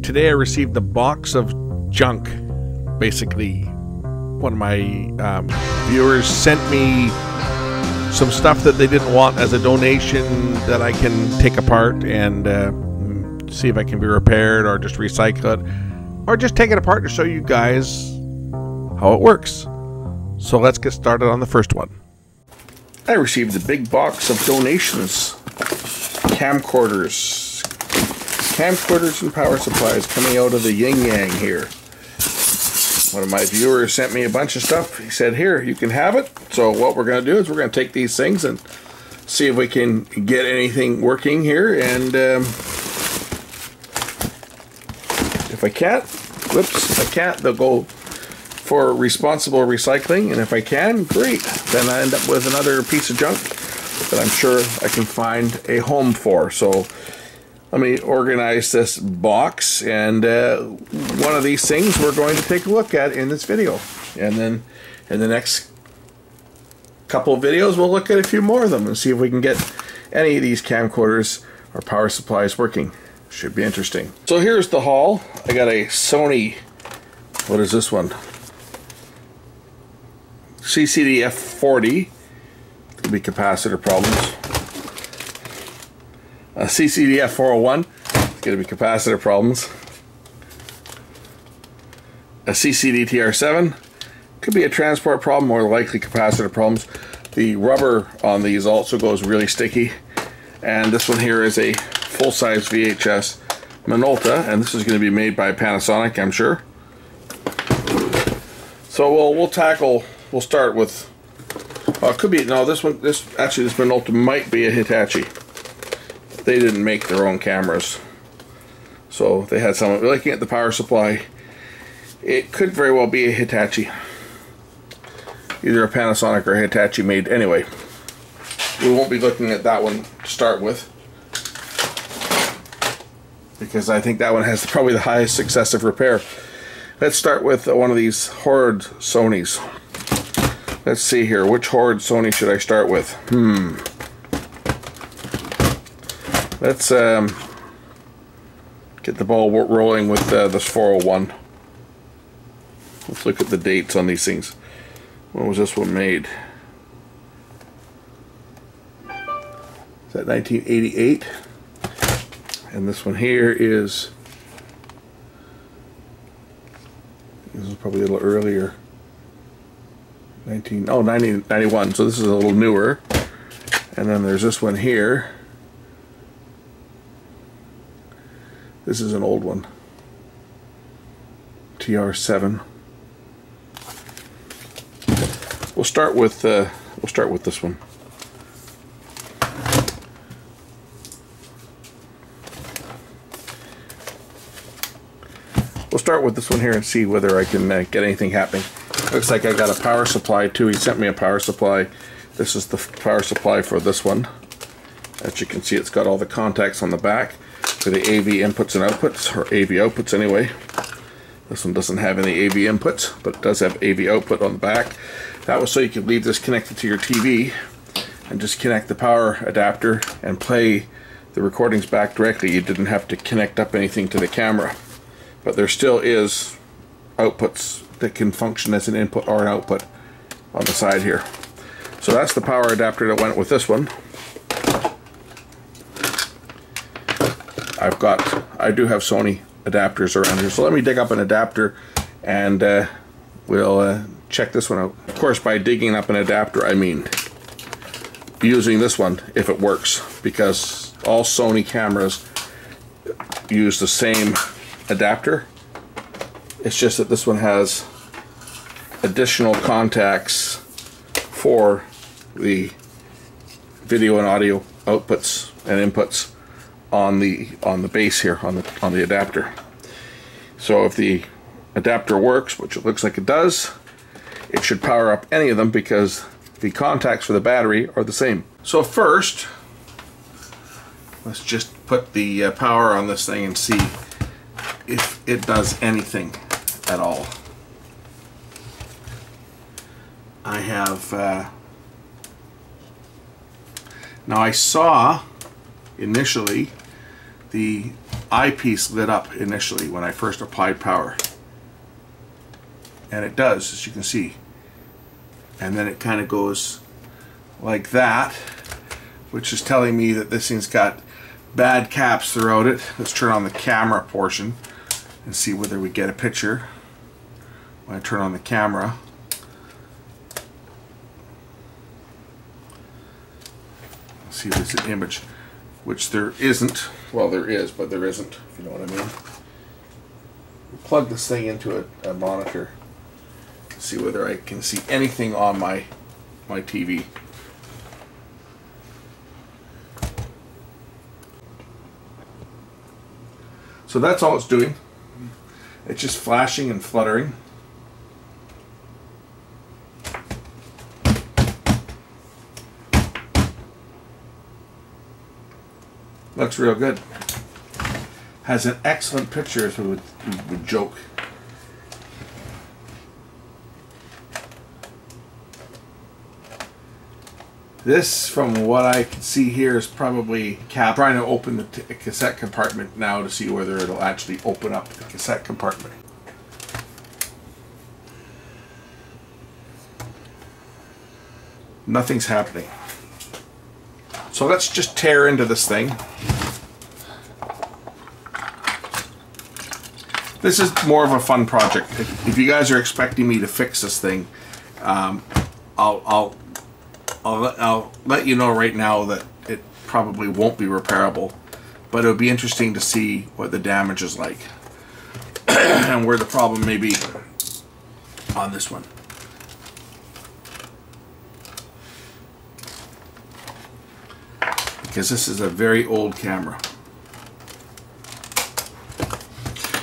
Today I received a box of junk. Basically, one of my viewers sent me some stuff that they didn't want as a donation that I can take apart and see if I can be repaired or just recycle it or just take it apart to show you guys how it works. So let's get started on the first one. I received a big box of donations. Camcorders and power supplies coming out of the yin-yang here. One of my viewers sent me a bunch of stuff. He said, here, you can have it. So what we're going to do is we're going to take these things and see if we can get anything working here. And if I can't, they'll go for responsible recycling. And if I can, great. Then I end up with another piece of junk that I'm sure I can find a home for. So let me organize this box, and one of these things we're going to take a look at in this video. And then in the next couple of videos, we'll look at a few more of them and see if we can get any of these camcorders or power supplies working. Should be interesting. So here's the haul. I got a Sony, what is this one? CCD-F40. Could be capacitor problems. A CCD-F401. It's going to be capacitor problems. A CCD-TR7. Could be a transport problem, more likely capacitor problems. The rubber on these also goes really sticky. And this one here is a full-size VHS Minolta, and this is going to be made by Panasonic, I'm sure. So we'll start with, it could be, no, this Minolta might be a Hitachi. They didn't make their own cameras, so they had someone looking at the power supply. It could very well be a Hitachi, either a Panasonic or a Hitachi made. Anyway, we won't be looking at that one to start with, because I think that one has probably the highest success of repair. Let's start with one of these Horde Sonys. Let's see here, which Horde Sony should I start with? Let's get the ball rolling with this 401. Let's look at the dates on these things. When was this one made? Is that 1988? And this one here is, this is probably a little earlier. 1991, so this is a little newer. And then there's this one here. This is an old one. TR7. We'll start with this one. We'll start with this one here and see whether I can get anything happening. Looks like I got a power supply too. He sent me a power supply. This is the power supply for this one. As you can see, it's got all the contacts on the back for the AV inputs and outputs, or AV outputs anyway. This one doesn't have any AV inputs, but it does have AV output on the back. That was so you could leave this connected to your TV and just connect the power adapter and play the recordings back directly. You didn't have to connect up anything to the camera. But there still is outputs that can function as an input or an output on the side here. So that's the power adapter that went with this one. I do have Sony adapters around here, so let me dig up an adapter and we'll check this one out. Of course, by digging up an adapter, I mean using this one if it works, because all Sony cameras use the same adapter. It's just that this one has additional contacts for the video and audio outputs and inputs on the base here, on the adapter. So if the adapter works, which it looks like it does, it should power up any of them because the contacts for the battery are the same. So first, let's just put the power on this thing and see if it does anything at all. I have now I saw initially the eyepiece lit up initially when I first applied power. And it does, as you can see. And then it kind of goes like that, which is telling me that this thing's got bad caps throughout it. Let's turn on the camera portion and see whether we get a picture. When I turn on the camera, see if there's an image, which there isn't. Well, there is, but there isn't, if you know what I mean. Plug this thing into a monitor, see whether I can see anything on my TV. So that's all it's doing. It's just flashing and fluttering. Looks real good. Has an excellent picture, as we would joke. This, from what I can see here, is probably cap. Trying to open the cassette compartment now to see whether it'll actually open up the cassette compartment. Nothing's happening. So let's just tear into this thing. This is more of a fun project. If you guys are expecting me to fix this thing, I'll let you know right now that it probably won't be repairable, but it'll be interesting to see what the damage is like and where the problem may be on this one. Because this is a very old camera.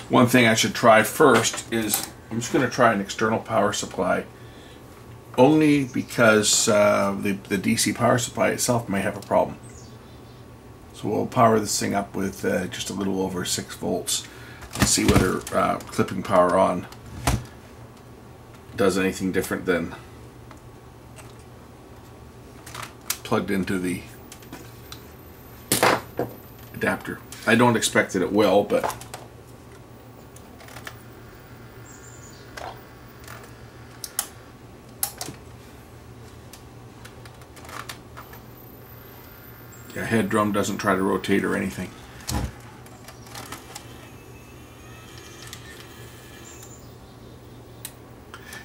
One thing I should try first is, I'm just going to try an external power supply, only because the DC power supply itself may have a problem. So we'll power this thing up with just a little over 6 volts and see whether clipping power on does anything different than plugged into the adapter. I don't expect that it will, but yeah, head drum doesn't try to rotate or anything.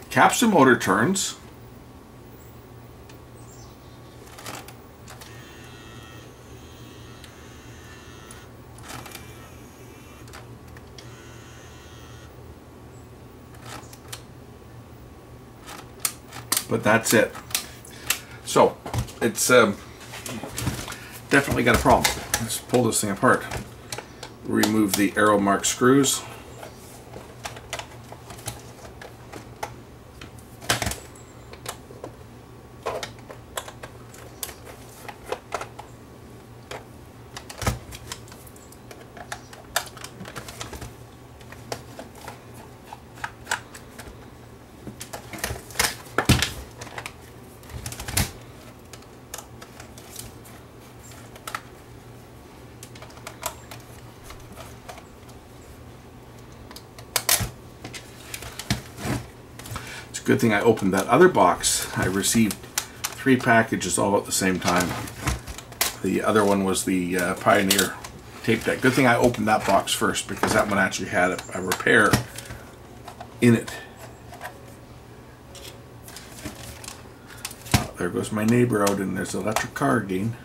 Capstan motor turns. But that's it. So it's definitely got a problem. Let's pull this thing apart. Remove the arrow mark screws. Good thing I opened that other box. I received 3 packages all at the same time. The other one was the Pioneer tape deck. Good thing I opened that box first, because that one actually had a repair in it. Oh, there goes my neighbor out, and there's an electric car again.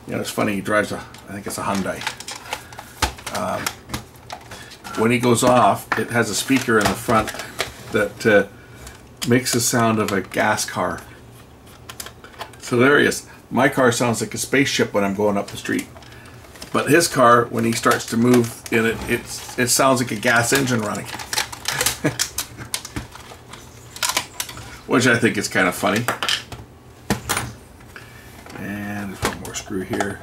You know, it's funny, he drives I think it's a Hyundai. When he goes off, it has a speaker in the front that makes the sound of a gas car. It's hilarious. My car sounds like a spaceship when I'm going up the street. But his car, when he starts to move in it, it sounds like a gas engine running. Which I think is kind of funny. And there's one more screw here.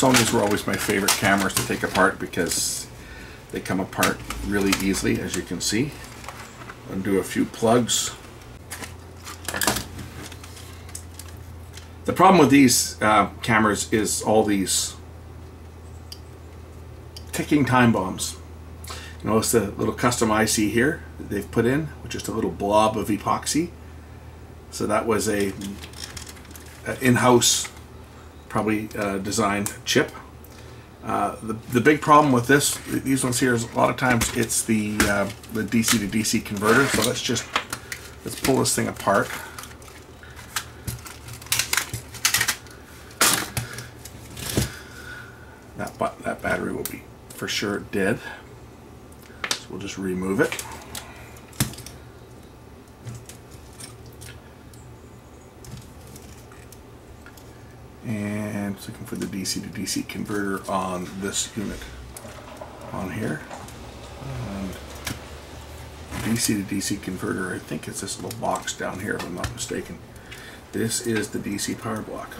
Sony's were always my favorite cameras to take apart because they come apart really easily, as you can see. Undo a few plugs. The problem with these cameras is all these ticking time bombs. You notice the little custom IC here that they've put in, with just a little blob of epoxy. So that was a in-house, probably designed chip. The big problem with these ones here is a lot of times it's the DC to DC converter. So let's pull this thing apart. That battery will be for sure dead. So we'll just remove it. And looking for the DC to DC converter on this unit on here. And DC to DC converter, I think it's this little box down here if I'm not mistaken. This is the DC power block.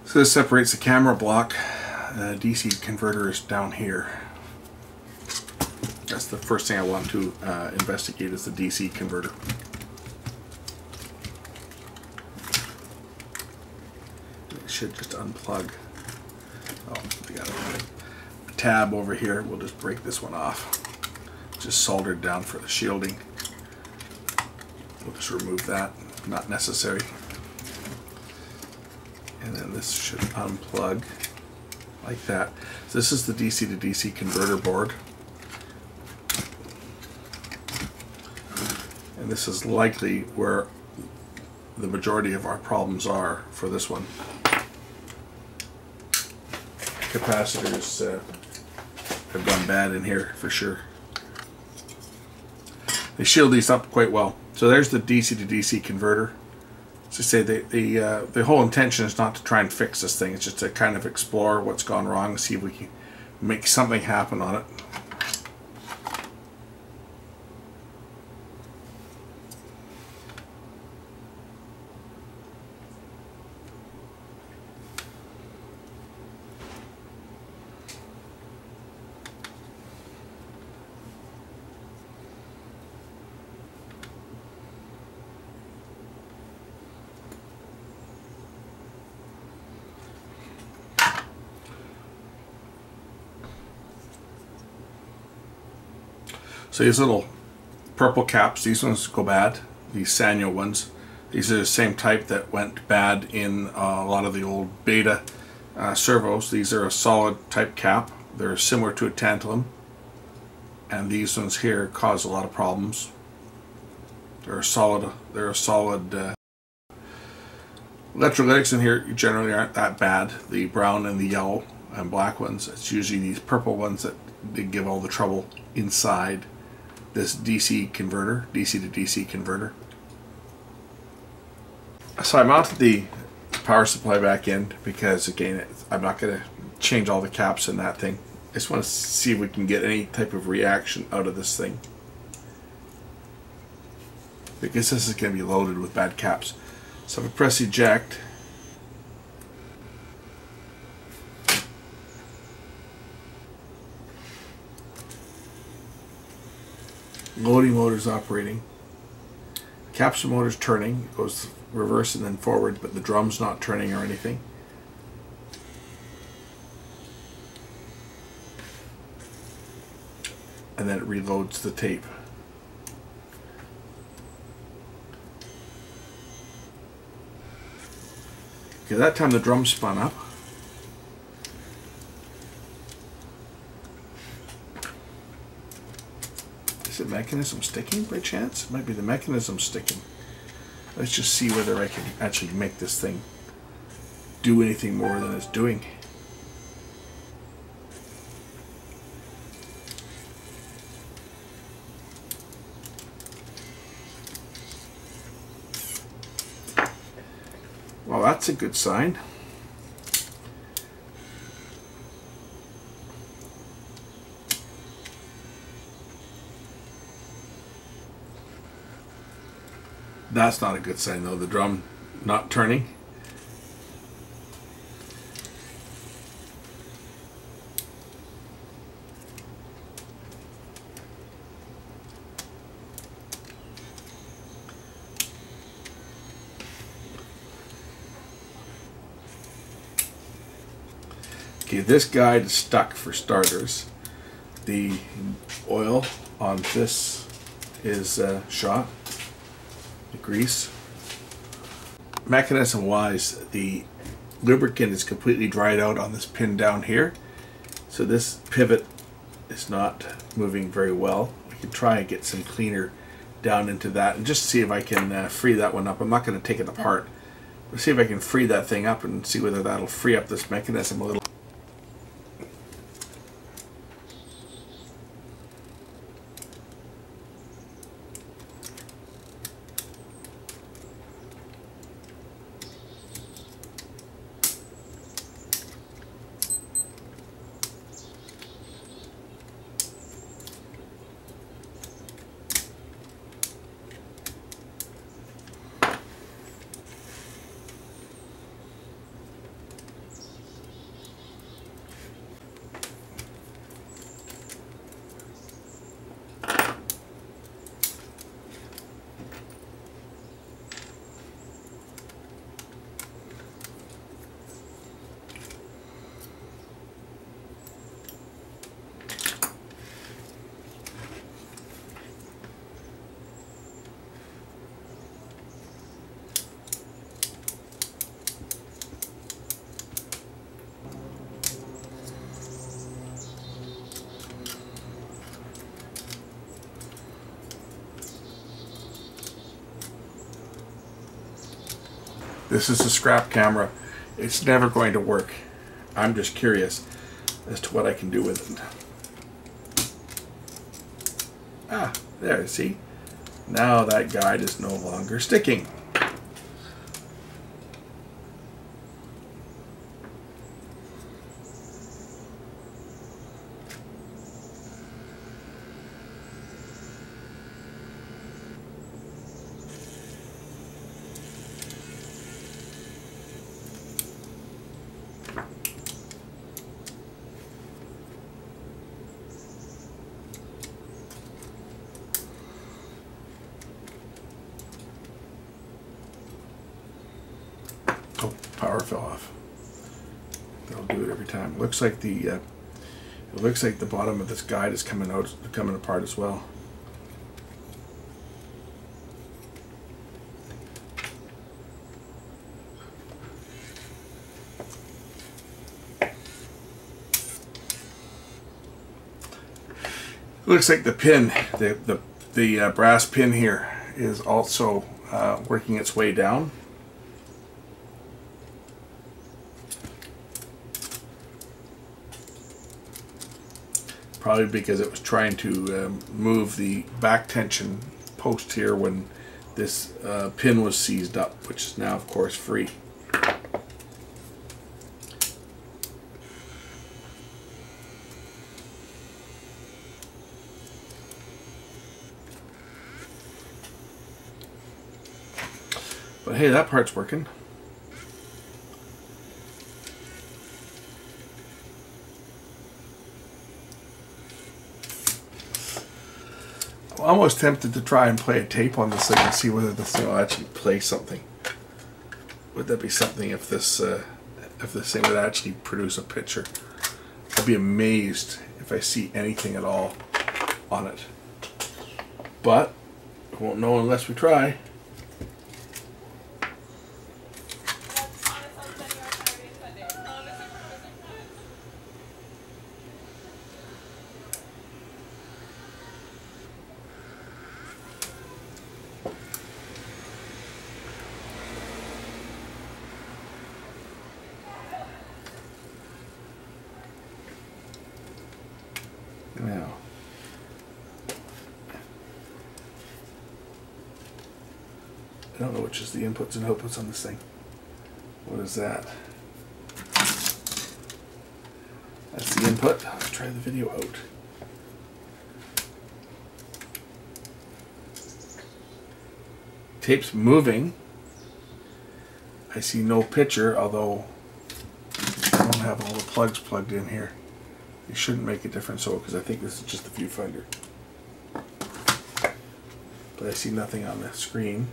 So this separates the camera block. The DC converter is down here. That's the first thing I want to investigate, is the DC converter. It should just unplug. Oh, we got a tab over here. We'll just break this one off. Just soldered down for the shielding. We'll just remove that. Not necessary. And then this should unplug like that. So this is the DC to DC converter board. And this is likely where the majority of our problems are for this one. Capacitors have gone bad in here for sure. They shield these up quite well. So there's the DC to DC converter. To say the whole intention is not to try and fix this thing. It's just to kind of explore what's gone wrong, see if we can make something happen on it. So these little purple caps, these ones go bad, these Sanyo ones. These are the same type that went bad in a lot of the old beta servos. These are a solid type cap. They're similar to a tantalum. And these ones here cause a lot of problems. They're a solid electrolytics in here generally aren't that bad. The brown and the yellow and black ones. It's usually these purple ones that they give all the trouble inside this DC converter, DC to DC converter. So I mounted the power supply back in because, again, I'm not going to change all the caps in that thing. I just want to see if we can get any type of reaction out of this thing, because this is going to be loaded with bad caps. So if I press eject, loading motor's operating, capsule motor's turning, it goes reverse and then forward, but the drum's not turning or anything. And then it reloads the tape. Okay, that time the drum spun up. Is the mechanism sticking by chance? It might be the mechanism sticking. Let's just see whether I can actually make this thing do anything more than it's doing. Well, that's a good sign. That's not a good sign though, the drum not turning. Okay, this guide is stuck for starters. The oil on this is shot. The grease. Mechanism wise, the lubricant is completely dried out on this pin down here. So this pivot is not moving very well. I can try and get some cleaner down into that and just see if I can free that one up. I'm not going to take it apart. Let's see if I can free that thing up and see whether that'll free up this mechanism a little. This is a scrap camera. It's never going to work. I'm just curious as to what I can do with it. Ah, there, see? Now that guide is no longer sticking. Oh, power fell off. That'll do it every time. Looks like the bottom of this guide is coming apart as well. Looks like the pin, the brass pin here is also working its way down. Probably because it was trying to move the back tension post here when this pin was seized up, which is now of course free. But hey, that part's working. I'm almost tempted to try and play a tape on this thing and see whether this thing will actually play something. Would that be something if this thing would actually produce a picture? I'd be amazed if I see anything at all on it. But I won't know unless we try. Now, I don't know which is the inputs and outputs on this thing. What is that? That's the input. Let's try the video out. Tape's moving. I see no picture, although I don't have all the plugs plugged in here. It shouldn't make a difference, though, because I think this is just a viewfinder. But I see nothing on the screen.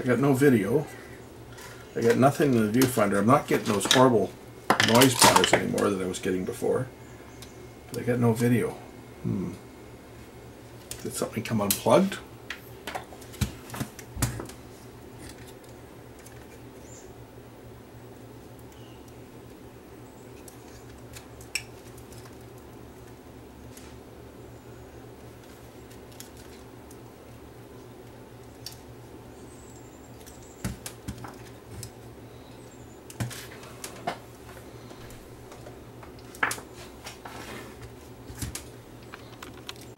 I got no video. I got nothing in the viewfinder. I'm not getting those horrible noise bars anymore that I was getting before. But I got no video. Did something come unplugged?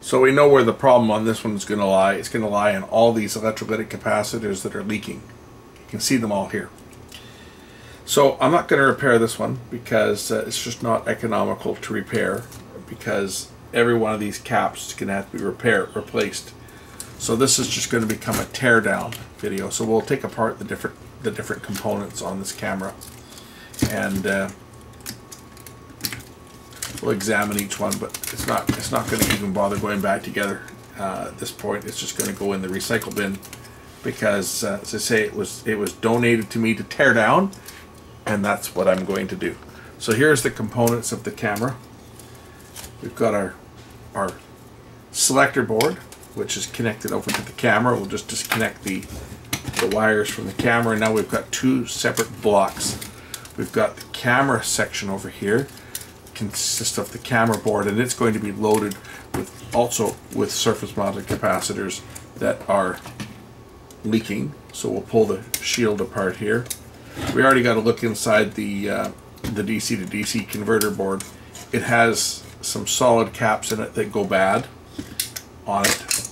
So we know where the problem on this one is going to lie. It's going to lie in all these electrolytic capacitors that are leaking. You can see them all here. So I'm not going to repair this one because it's just not economical to repair, because every one of these caps is going to have to be replaced. So this is just going to become a tear down video. So we'll take apart the different components on this camera, and we'll examine each one, but it's not going to even bother going back together at this point. It's just going to go in the recycle bin because, as I say, it was donated to me to tear down, and that's what I'm going to do. So here's the components of the camera. We've got our selector board, which is connected over to the camera. We'll just disconnect the wires from the camera. Now we've got two separate blocks. We've got the camera section over here. Consists of the camera board, and it's going to be loaded with surface mounted capacitors that are leaking. So we'll pull the shield apart here. We already got a look inside the DC to DC converter board. It has some solid caps in it that go bad on it.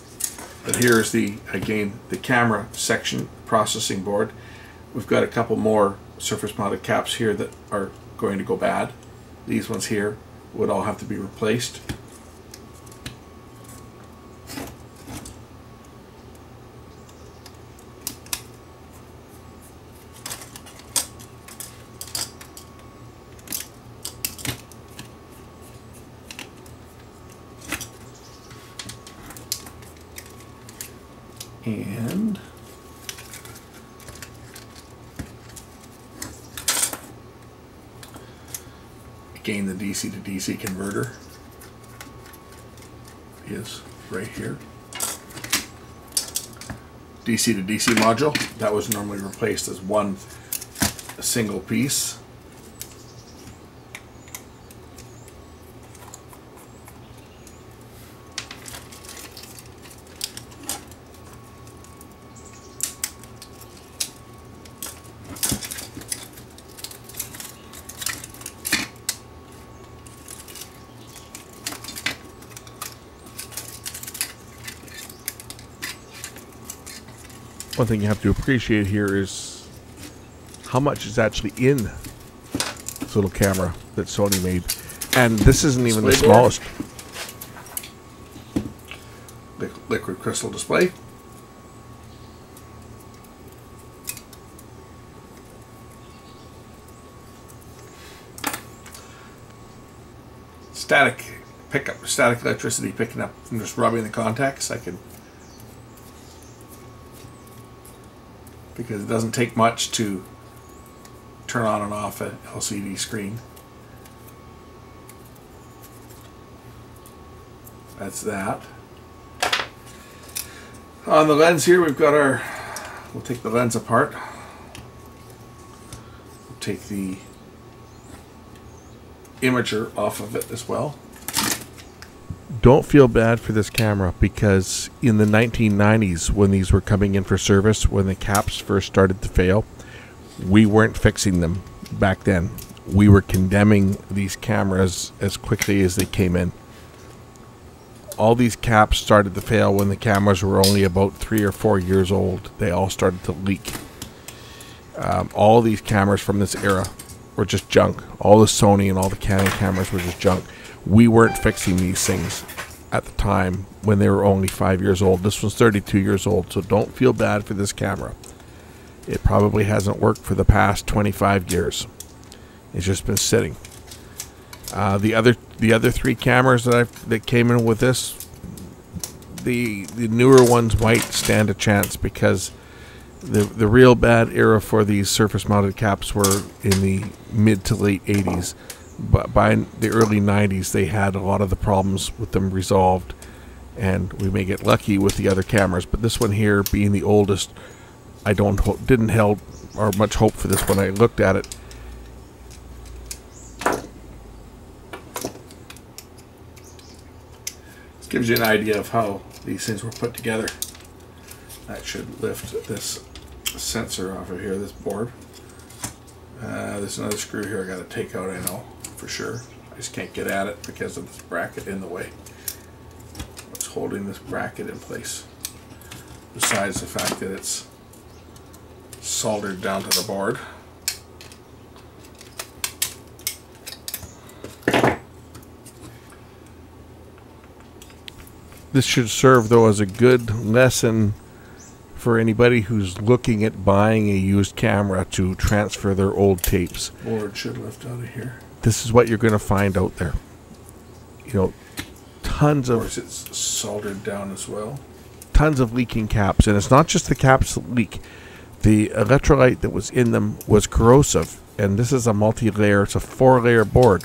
But here's again the camera section processing board. We've got a couple more surface mounted caps here that are going to go bad. These ones here would all have to be replaced. And again, the DC to DC converter is right here. DC to DC module, that was normally replaced as one single piece. One thing you have to appreciate here is how much is actually in this little camera that Sony made, and this isn't even the smallest. Liquid crystal display. Static pickup, static electricity picking up from just rubbing the contacts. I can because it doesn't take much to turn on and off an LCD screen. That's that. On the lens here, we've got our, we'll take the lens apart. We'll take the imager off of it as well. Don't feel bad for this camera, because in the 1990s, when these were coming in for service, when the caps first started to fail, we weren't fixing them back then. We were condemning these cameras as quickly as they came in. All these caps started to fail when the cameras were only about 3 or 4 years old. They all started to leak. All these cameras from this era were just junk. All the Sony and all the Canon cameras were just junk. We weren't fixing these things at the time when they were only 5 years old. This was 32 years old, so don't feel bad for this camera. It probably hasn't worked for the past 25 years. It's just been sitting. The other 3 cameras that came in with this, the newer ones might stand a chance, because the real bad era for these surface mounted caps were in the mid to late 80s. But by the early 90s, they had a lot of the problems with them resolved, and we may get lucky with the other cameras. But this one here, being the oldest, I didn't held or much hope for this when I looked at it. This gives you an idea of how these things were put together. That should lift this sensor off of here, this board. There's another screw here I got to take out, I know, for sure. I just can't get at it because of this bracket in the way. What's holding this bracket in place? Besides the fact that it's soldered down to the board. This should serve, though, as a good lesson for anybody who's looking at buying a used camera to transfer their old tapes. Board should lift out of here. This is what you're going to find out there. You know, tons Of of course, it's soldered down as well. tons of leaking caps, and it's not just the caps that leak. The electrolyte that was in them was corrosive, and this is a multi-layer. It's a 4-layer board.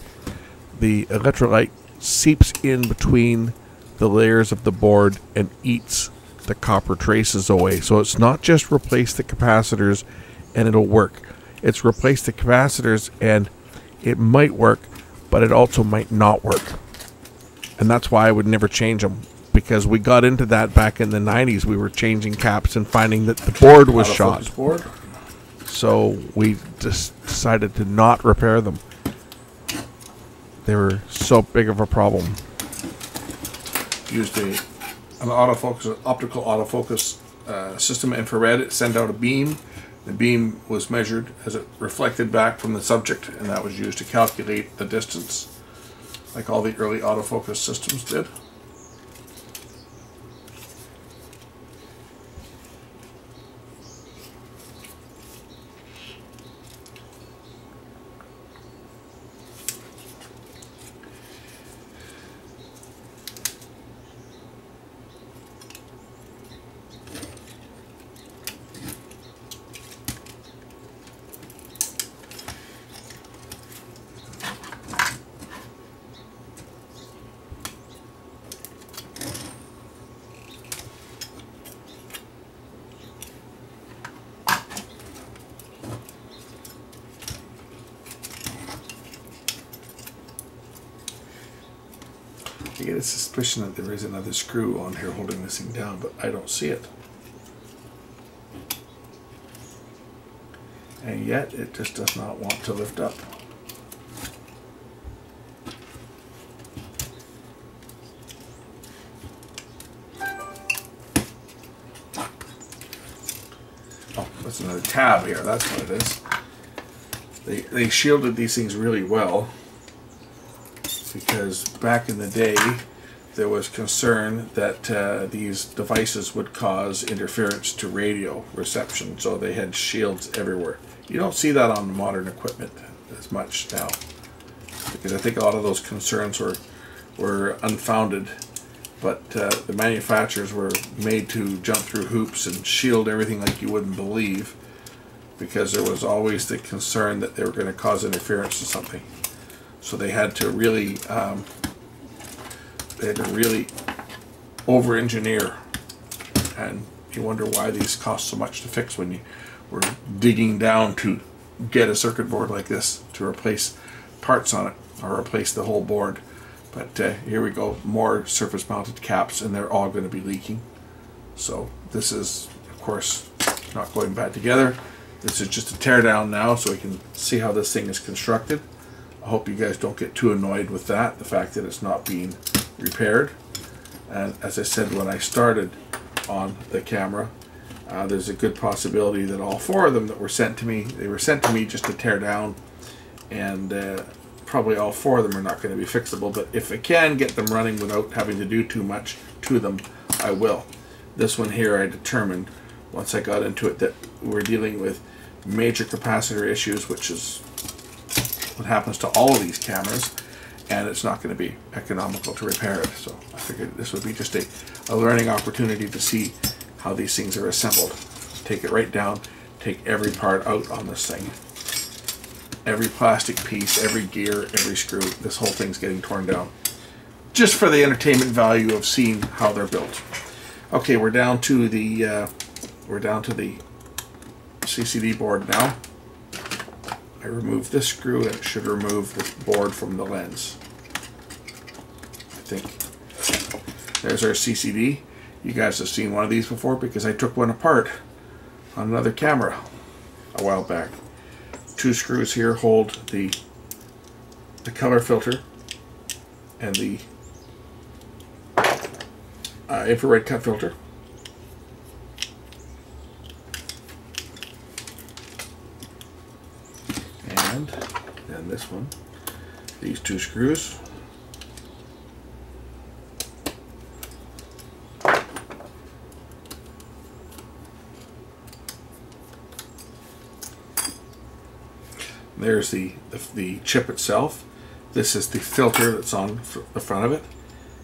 The electrolyte seeps in between the layers of the board and eats the copper traces away. So it's not just replace the capacitors and it'll work. It's replace the capacitors and it might work, but it also might not work. And that's why I would never change them, because we got into that back in the 90s. We were changing caps and finding that the board was shot. Board. So we just decided to not repair them. They were so big of a problem. Used an autofocus, optical autofocus system, infrared. It sent out a beam. The beam was measured as it reflected back from the subject, and that was used to calculate the distance, like all the early autofocus systems did. I get a suspicion that there is another screw on here holding this thing down, but I don't see it. And yet it just does not want to lift up. Oh, that's another tab here, that's what it is. They shielded these things really well, because back in the day there was concern that these devices would cause interference to radio reception, so they had shields everywhere. You don't see that on modern equipment as much now, because I think a lot of those concerns were unfounded, but the manufacturers were made to jump through hoops and shield everything like you wouldn't believe because there was always the concern that they were going to cause interference to something. So they had to really over-engineer, and you wonder why these cost so much to fix when you were digging down to get a circuit board like this to replace parts on it or replace the whole board. But here we go, more surface mounted caps, and they're all going to be leaking. So this is, of course, not going back together. This is just a tear down now so we can see how this thing is constructed. I hope you guys don't get too annoyed with that, the fact that it's not being repaired. And as I said when I started on the camera, there's a good possibility that all 4 of them that were sent to me, they were sent to me just to tear down, and probably all 4 of them are not going to be fixable, but if I can get them running without having to do too much to them, I will. This one here, I determined once I got into it that we're dealing with major capacitor issues, which is what happens to all of these cameras, and it's not going to be economical to repair it. So I figured this would be just a learning opportunity to see how these things are assembled. Take it right down, take every part out on this thing. Every plastic piece, every gear, every screw, this whole thing's getting torn down. Just for the entertainment value of seeing how they're built. Okay, we're down to the CCD board now. I removed this screw, and it should remove the board from the lens. I think. There's our CCD. You guys have seen one of these before because I took one apart on another camera a while back. 2 screws here hold the color filter and the infrared cut filter. And then this one, these 2 screws. There's the chip itself. This is the filter that's on the front of it.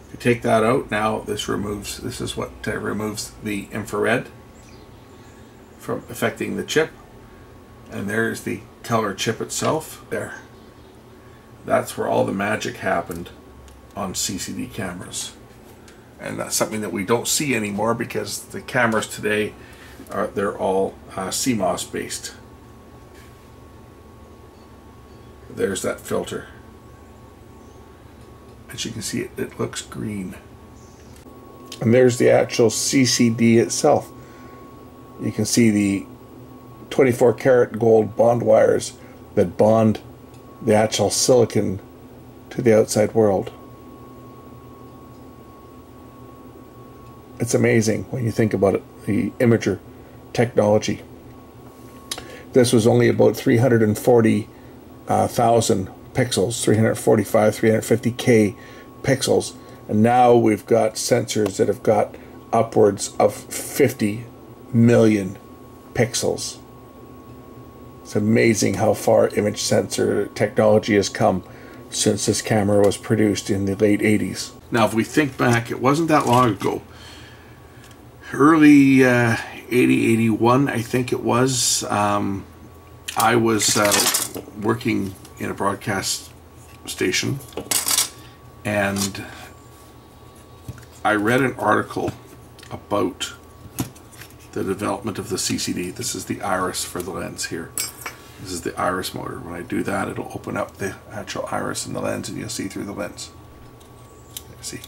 If you take that out, now this is what removes the infrared from affecting the chip. And there's the color chip itself there. That's where all the magic happened on CCD cameras. And that's something that we don't see anymore because the cameras today they're all CMOS based. There's that filter. As you can see, it looks green. And there's the actual CCD itself. You can see the 24 karat gold bond wires that bond the actual silicon to the outside world. It's amazing when you think about it, the imager technology. This was only about 340,000 pixels, 345, 350K pixels, and now we've got sensors that have got upwards of 50 million pixels. It's amazing how far image sensor technology has come since this camera was produced in the late 80s. Now if we think back, it wasn't that long ago, early 81 I think it was, I was working in a broadcast station, and I read an article about the development of the CCD. This is the iris for the lens here. This is the iris motor. When I do that, it'll open up the actual iris in the lens, and you'll see through the lens. See?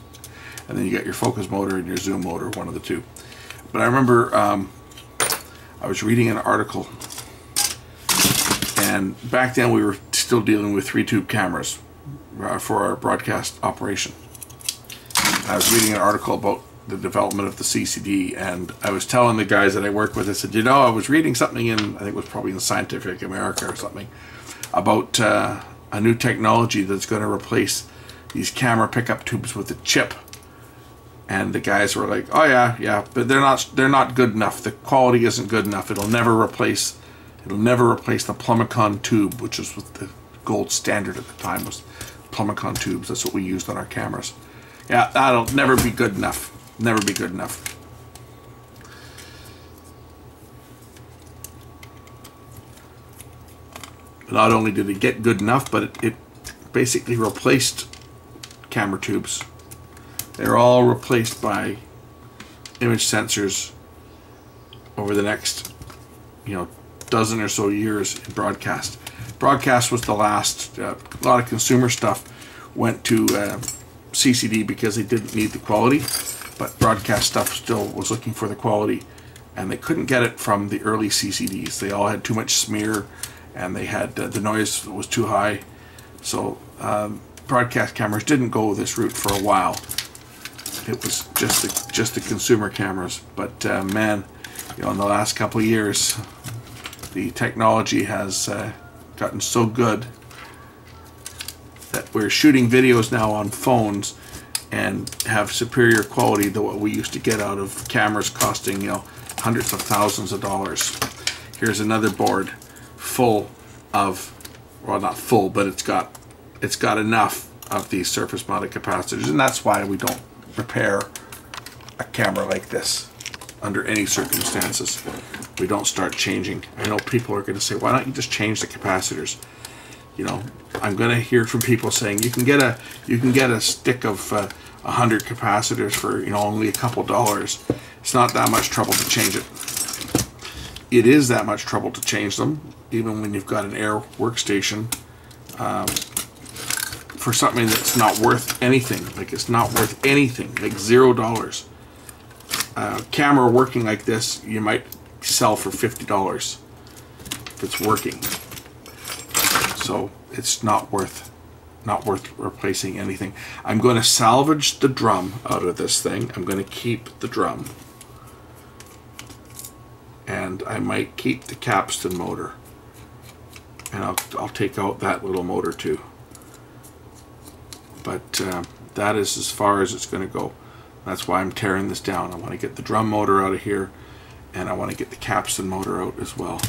And then you got your focus motor and your zoom motor, one of the two. But I remember I was reading an article, and back then we were still dealing with 3-tube cameras for our broadcast operation. I was reading an article about the development of the CCD, and I was telling the guys that I work with, I said, you know, I was reading something in, I think it was probably in Scientific America or something, about a new technology that's going to replace these camera pickup tubes with a chip. And the guys were like, oh yeah, but they're not good enough. The quality isn't good enough. It'll never replace the Plumicon tube, which is what the gold standard at the time was. Plumicon tubes. That's what we used on our cameras. Yeah, that'll never be good enough. Never be good enough. not only did it get good enough, but it basically replaced camera tubes. They're all replaced by image sensors over the next, dozen or so years in broadcast. Broadcast was the last. A lot of consumer stuff went to CCD because they didn't need the quality, but broadcast stuff still was looking for the quality, and they couldn't get it from the early CCDs. They all had too much smear, and they had the noise was too high. So broadcast cameras didn't go this route for a while. It was just the consumer cameras. But man, in the last couple of years, the technology has gotten so good that we're shooting videos now on phones and have superior quality than what we used to get out of cameras costing hundreds of thousands of dollars. Here's another board full of, well, not full, but it's got enough of these surface mounted capacitors, and that's why we don't repair a camera like this under any circumstances. We don't start changing. I know people are going to say, why don't you just change the capacitors? I'm going to hear from people saying you can get a stick of 100 capacitors for only a couple dollars. It's not that much trouble to change it. It is that much trouble to change them, even when you've got an Air workstation, for something that's not worth anything. Like, it's not worth anything, like $0. Camera working like this, you might sell for $50 if it's working. So it's not worth replacing anything. I'm going to salvage the drum out of this thing. I'm going to keep the drum, and I might keep the capstan motor, and I'll take out that little motor too. But that is as far as it's going to go. That's why I'm tearing this down. I want to get the drum motor out of here, and I want to get the capstan motor out as well.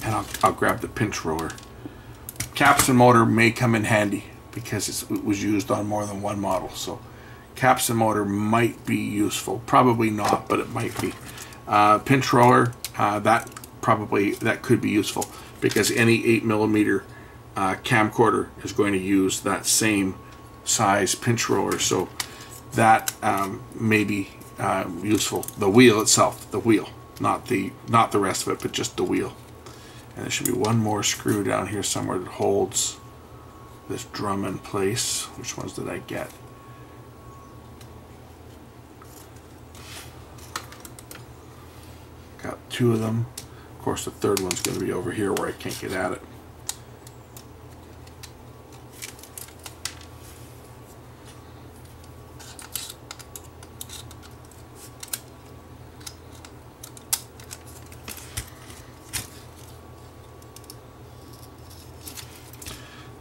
And I'll grab the pinch roller. Capstan motor may come in handy because it was used on more than one model. So capstan motor might be useful. Probably not, but it might be. Pinch roller, that could be useful, because any 8mm camcorder is going to use that same size pinch roller, so that may be useful. The wheel itself, not the rest of it, but just the wheel. And there should be one more screw down here somewhere that holds this drum in place. Which ones did I get? Got two of them. Of course, the third one's going to be over here where I can't get at it.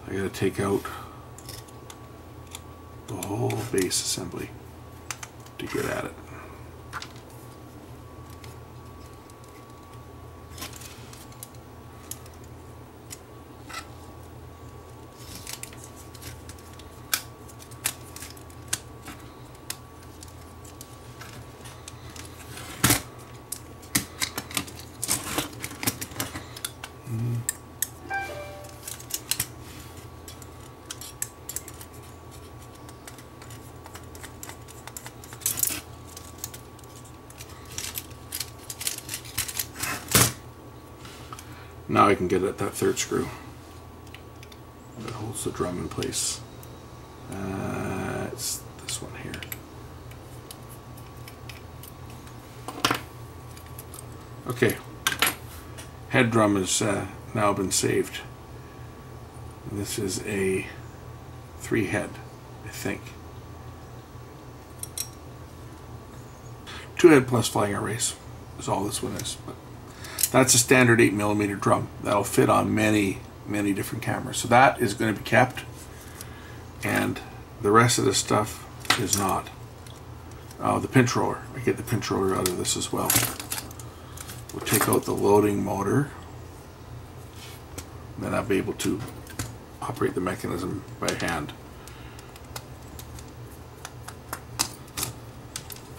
I got to take out the whole base assembly to get at it. Now I can get at that third screw that holds the drum in place. It's this one here. Okay, head drum has now been saved. This is a 3-head, I think. 2-head plus flying arrays is all this one is. But that's a standard 8mm drum. That'll fit on many different cameras. So that is going to be kept, and the rest of the stuff is not. The pinch roller. I get the pinch roller out of this as well. We'll take out the loading motor, and then I'll be able to operate the mechanism by hand.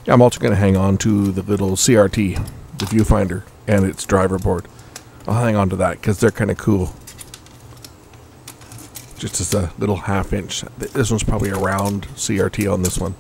I'm also going to hang on to the little CRT, the viewfinder, and its driver board. I'll hang on to that because they're kind of cool. Just as a little 1/2 inch. This one's probably a round CRT on this one.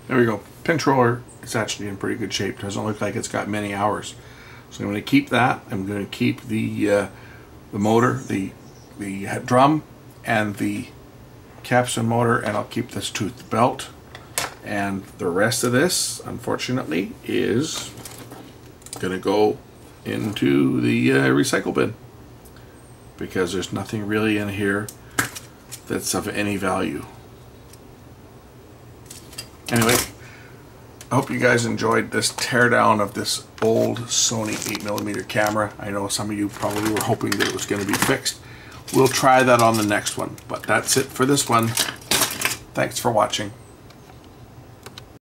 There we go. Pinch roller is actually in pretty good shape. Doesn't look like it's got many hours. So I'm going to keep that. I'm going to keep the motor, the drum, and the capstan motor, and I'll keep this tooth belt. And the rest of this, unfortunately, is going to go into the recycle bin because there's nothing really in here that's of any value. Anyway, I hope you guys enjoyed this teardown of this old Sony 8mm camera. I know some of you probably were hoping that it was going to be fixed. We'll try that on the next one, but that's it for this one. Thanks for watching.